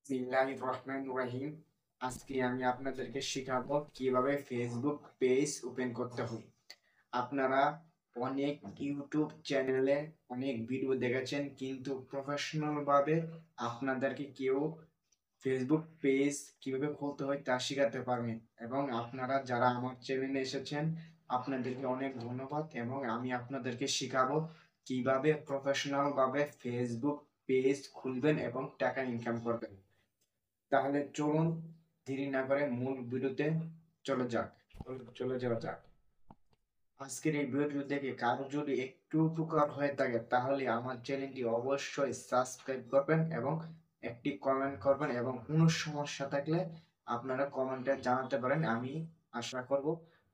বিসমিল্লাহির রহমানির রহিম। আজকে আমি আপনাদেরকে শেখাবো কিভাবে ফেসবুক পেজ ওপেন করতে হয়। আপনারা অনেক ইউটিউব চ্যানেলে অনেক ভিডিও দেখেছেন, কিন্তু প্রফেশনাল ভাবে আপনাদেরকে কেউ ফেসবুক পেজ কিভাবে খুলতে হয় তা শেখাতে পারবেন। এবং আপনারা যারা আমার চ্যানেলে এসেছেন, আপনাদেরকে অনেক ধন্যবাদ। এবং আমি আপনাদেরকে শেখাবো কিভাবে প্রফেশনাল ভাবে ফেসবুক পেজ খুলবেন এবং টাকা ইনকাম করবেন। তাহলে চলুন দেরি না করে মূল ভিডিওতে চলে যাওয়া যাক। আজকের এই ভিডিও দেখে কারো যদি একটু উপকার হয়ে থাকে তাহলে আমার চ্যানেলটি অবশ্যই সাবস্ক্রাইব করবেন এবং একটি কমেন্ট করবেন, এবং কোনো সমস্যা থাকলে আপনারা কমেন্টে জানাতে পারেন। আমি আশা করব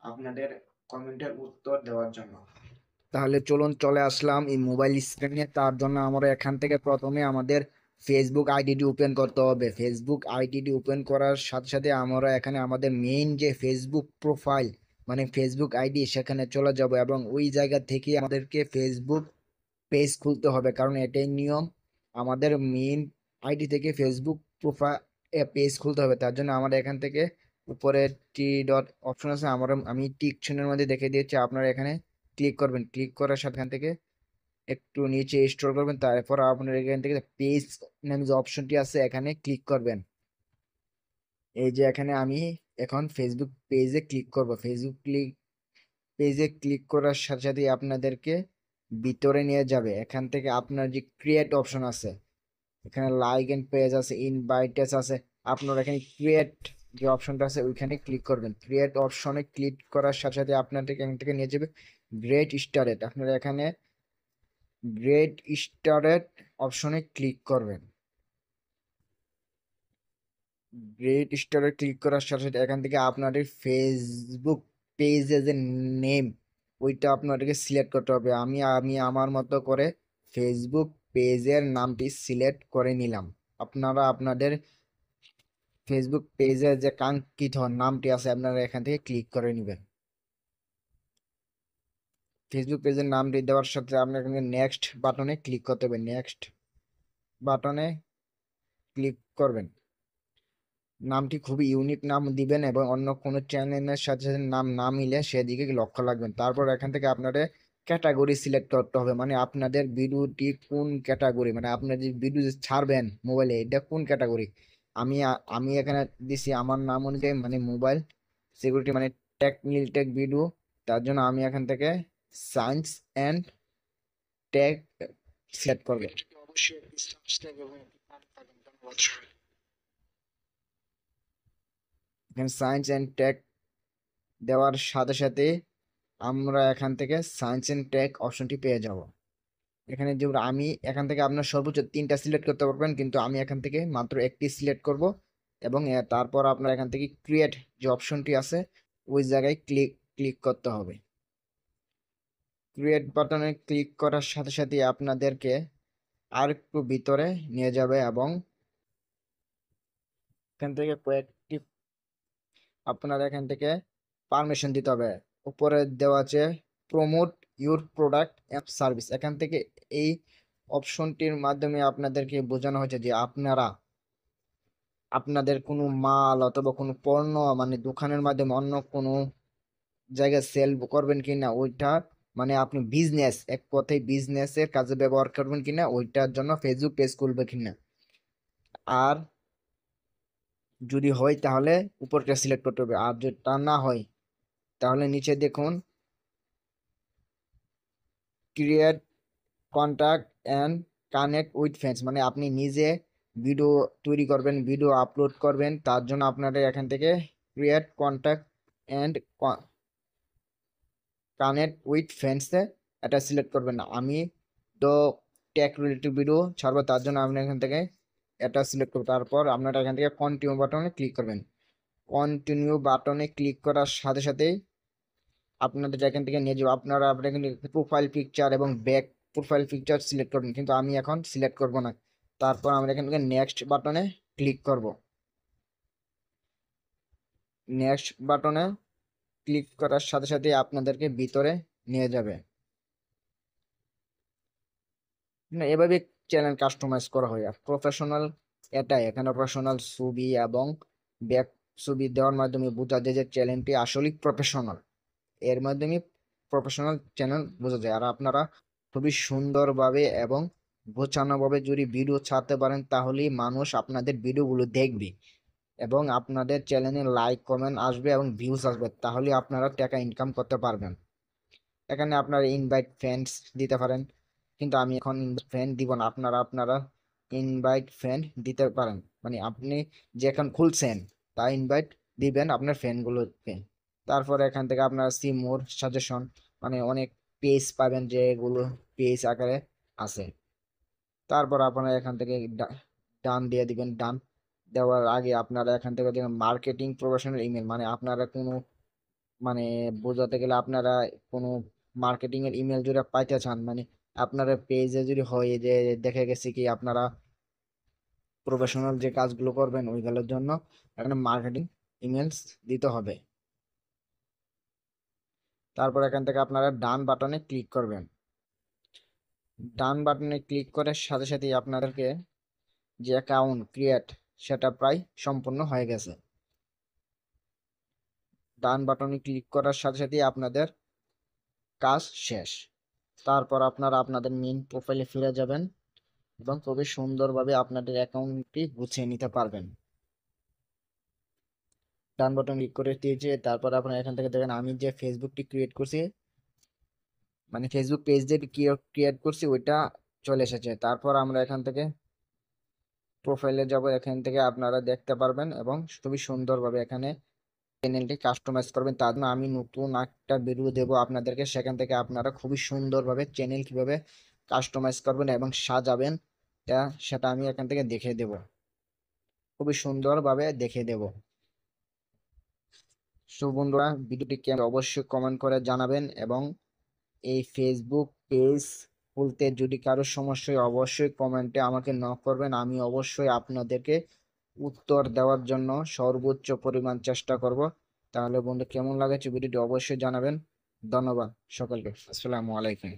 আপনাদের কমেন্টের উত্তর দেওয়ার জন্য। তাহলে চলুন চলে আসলাম এই মোবাইল স্ক্রিনে। তার জন্য আমরা এখান থেকে প্রথমে আমাদের ফেসবুক আইডিটি ওপেন করতে হবে। ফেসবুক আইডিটি ওপেন করার সাথে সাথে আমরা এখানে আমাদের মেইন যে ফেসবুক প্রোফাইল মানে ফেসবুক আইডি সেখানে চলে যাব, এবং ওই জায়গা থেকে আমাদেরকে ফেসবুক পেজ খুলতে হবে, কারণ এটাই নিয়ম। আমাদের মেইন আইডি থেকে ফেসবুক প্রোফাইল পেজ খুলতে হবে। তার জন্য আমাদের এখান থেকে উপরে টি ডট অপশন আছে, আমি টিক চিহ্নের মধ্যে দেখে দিয়েছি। আপনারা এখানে ক্লিক করবেন, ক্লিক করার সাথে এখান থেকে একটু নিচে স্ক্রল করবেন, তারপর আপনার এখান থেকে পেজ নামে যে অপশনটি আছে এখানে ক্লিক করবেন। এই যে এখানে আমি এখন ফেসবুক পেজে ক্লিক করব। ফেসবুক পেজে ক্লিক করার সাথে সাথে আপনাদেরকে ভিতরে নিয়ে যাবে। এখান থেকে আপনার যে ক্রিয়েট অপশন আছে, এখানে লাইক এন্ড পেজ আছে, ইনভাইটেস আছে। আপনার এখানে ক্রিয়েট যে অপশনটা আছে ওইখানে ক্লিক করবেন। ক্রিয়েট অপশনে ক্লিক করার সাথে সাথে আপনাদেরকে এখান থেকে নিয়ে যাবে গ্রেট স্টারেট। আপনারা এখানে গ্রেট স্টারেট অপশনে ক্লিক করবেন। গ্রেট স্টারে ক্লিক করার সাথে সাথে এখান থেকে আপনাদের ফেসবুক পেজের যে নেম ওইটা আপনাদেরকে সিলেক্ট করতে হবে। আমি আমি আমার মতো করে ফেসবুক পেজের নামটি সিলেক্ট করে নিলাম। আপনারা আপনাদের ফেসবুক পেজের যে কাঙ্ক্ষিত নামটি আছে আপনারা এখান থেকে ক্লিক করে নেবেন। ফেসবুক পেজের নামটি দেওয়ার সাথে আপনার এখানে নেক্সট বাটনে ক্লিক করতে হবে। নেক্সট বাটনে ক্লিক করবেন। নামটি খুবই ইউনিক নাম দিবেন, এবং অন্য কোনো চ্যানেলের সাথে সাথে নাম না মিলে সেদিকে লক্ষ্য রাখবেন। তারপর এখান থেকে আপনাদের ক্যাটাগরি সিলেক্ট করতে হবে, মানে আপনাদের ভিডিওটি কোন ক্যাটাগরি, মানে আপনার যে ভিডিও ছাড়বেন মোবাইলে এটা কোন ক্যাটাগরি। আমি এখানে দিছি আমার নাম অনুযায়ী, মানে মোবাইল সিকিউরিটি মানে টেক ভিডিও। তার জন্য আমি এখান থেকে সায়েন্স অ্যান্ড টেক সিলেক্ট করবো। এখানে সায়েন্স অ্যান্ড টেক দেওয়ার সাথে সাথে আমরা এখান থেকে সায়েন্স অ্যান্ড টেক অপশনটি পেয়ে যাব। এখানে যে আমি এখান থেকে আপনার সর্বোচ্চ 3টা সিলেক্ট করতে পারবেন, কিন্তু আমি এখান থেকে মাত্র একটি সিলেক্ট করব। এবং তারপর আপনার এখান থেকে ক্রিয়েট যে অপশনটি আছে ওই জায়গায় ক্লিক করতে হবে। ক্রিয়েট বাটনে ক্লিক করার সাথে সাথে আপনাদেরকে আর একটু ভিতরে নিয়ে যাবে, এবং এখান থেকে কয়েকটি আপনার এখান থেকে পারমিশন দিতে হবে। উপরে দেওয়া আছে promote your product and service. এখান থেকে এই অপশনটির মাধ্যমে আপনাদেরকে বোঝানো হয়েছে যে আপনারা আপনাদের কোনো মাল অথবা কোনো পণ্য মানে দোকানের মাধ্যমে অন্য কোনো জায়গায় সেল করবেন কিনা ওইটা, মানে আপনি বিজনেস এক কথায় বিজনেসের কাজে ব্যবহার করবেন কিনা ওইটার জন্য ফেসবুক পেজ খুলবে কিনা। আর যদি হয় তাহলে উপরটা সিলেক্ট করতে হবে, আর যদি তা না হয় তাহলে নিচে দেখুন create contact and connect with friends, মানে আপনি নিজে ভিডিও তৈরি করবেন, ভিডিও আপলোড করবেন। তার জন্য আপনাদের এখান থেকে create contact and connect with ফ্রেন্ডসে এটা সিলেক্ট করবেন। আমি তো টেক রিলেটেড ভিডিও ছাড়বো, তার জন্য আপনি এখান থেকে এটা সিলেক্ট করবো। তারপর আপনারা এখান থেকে কন্টিনিউ বাটনে ক্লিক করবেন। কন্টিনিউ বাটনে ক্লিক করার সাথে সাথেই আপনাদের এখান থেকে নিয়ে যাবো। আপনারা আপনার প্রোফাইল পিকচার এবং ব্যাক প্রোফাইল পিকচার সিলেক্ট করবেন, কিন্তু আমি এখন সিলেক্ট করব না। তারপর আমরা এখান থেকে নেক্সট বাটনে ক্লিক করব। নেক্সট বাটনে ক্লিক করার সাথে সাথে আপনাদেরকে ভিতরে নিয়ে যাবে। এভাবে চ্যানেল কাস্টমাইজ করা হয়। আর প্রফেশনাল এটাই এখানে প্রফেশনাল ছবি এবং ব্যাক ছবি দেওয়ার মাধ্যমে বোঝা যায় যে চ্যানেলটি আসলেই প্রফেশনাল। এর মাধ্যমে প্রফেশনাল চ্যানেল বোঝা যায়। আর আপনারা খুবই সুন্দরভাবে এবং গোছানোভাবে যদি ভিডিও ছাড়তে পারেন তাহলেই মানুষ আপনাদের ভিডিওগুলো দেখবে এবং আপনাদের চ্যানেলে লাইক কমেন্ট আসবে এবং ভিউজ আসবে, তাহলে আপনারা টাকা ইনকাম করতে পারবেন। এখানে আপনারা ইনভাইট ফ্রেন্ডস দিতে পারেন, কিন্তু আমি এখন ফ্রেন্ড দিব না। আপনারা ইনভাইট ফ্রেন্ড দিতে পারেন, মানে আপনি যে এখন খুলছেন তা ইনভাইট দিবেন আপনার ফ্রেন্ডগুলোকে। তারপরে এখান থেকে আপনারা সি মোর সাজেশন, মানে অনেক পেজ পাবেন যেগুলো পেজ আকারে আছে। তারপর আপনারা এখান থেকে ডান দিয়ে দিবেন। ডান দেওয়ার আগে আপনারা এখান থেকে দেখবেন মার্কেটিং প্রফেশনাল ইমেল, মানে আপনারা কোনো, মানে বোঝাতে গেলে আপনারা কোনো মার্কেটিং এর ইমেল যদি পাইতে চান, মানে আপনারা পেজে যদি হয় যে দেখে গেছে কি আপনারা প্রফেশনাল যে কাজগুলো করবেন ওইগুলোর জন্য এখানে মার্কেটিং ইমেলস দিতে হবে। তারপর এখান থেকে আপনারা ডান বাটনে ক্লিক করবেন। ডান বাটনে ক্লিক করার সাথে সাথেই আপনাদেরকে যে অ্যাকাউন্ট ক্রিয়েট সেটা প্রায় সম্পূর্ণ হয়ে গেছে। ডান বাটনে ক্লিক করার সাথে সাথেই আপনাদের কাজ শেষ। তারপর আপনারা আপনাদের মেইন প্রোফাইলে ফিরে যাবেন এবং খুবই সুন্দরভাবে আপনাদের অ্যাকাউন্টটি গুছিয়ে নিতে পারবেন। ডান বাটন ক্লিক করে দিয়েছে, তারপর আপনারা এখান থেকে দেখেন আমি যে ফেসবুকটি ক্রিয়েট করছি, মানে ফেসবুক পেজ যে ক্রিয়েট করছি ওইটা চলে এসেছে। তারপর আমরা এখান থেকে প্রোফাইলে যাব, এখান থেকে আপনারা দেখতে পারবেন এবং খুবই সুন্দরভাবে এখানে চ্যানেলটি কাস্টমাইজ করবেন। তার জন্য আমি নতুন একটা ভিডিও দেবো আপনাদেরকে, সেখান থেকে আপনারা খুবই সুন্দরভাবে চ্যানেল কিভাবে কাস্টমাইজ করবেন এবং সাজাবেন সেটা আমি এখান থেকে দেখে দেব, খুবই সুন্দরভাবে দেখে দেব। সো বন্ধুরা, ভিডিওটি কেমন অবশ্যই কমেন্ট করে জানাবেন এবং এই ফেসবুক পেজ খুলতে যদি কারো সমস্যা হয় অবশ্যই কমেন্টে আমাকে নক করবেন। আমি অবশ্যই আপনাদেরকে উত্তর দেওয়ার জন্য সর্বোচ্চ পরিমাণ চেষ্টা করব। তাহলে বন্ধু, কেমন লাগছে ভিডিওটি অবশ্যই জানাবেন। ধন্যবাদ সকলকে। আসসালামু আলাইকুম।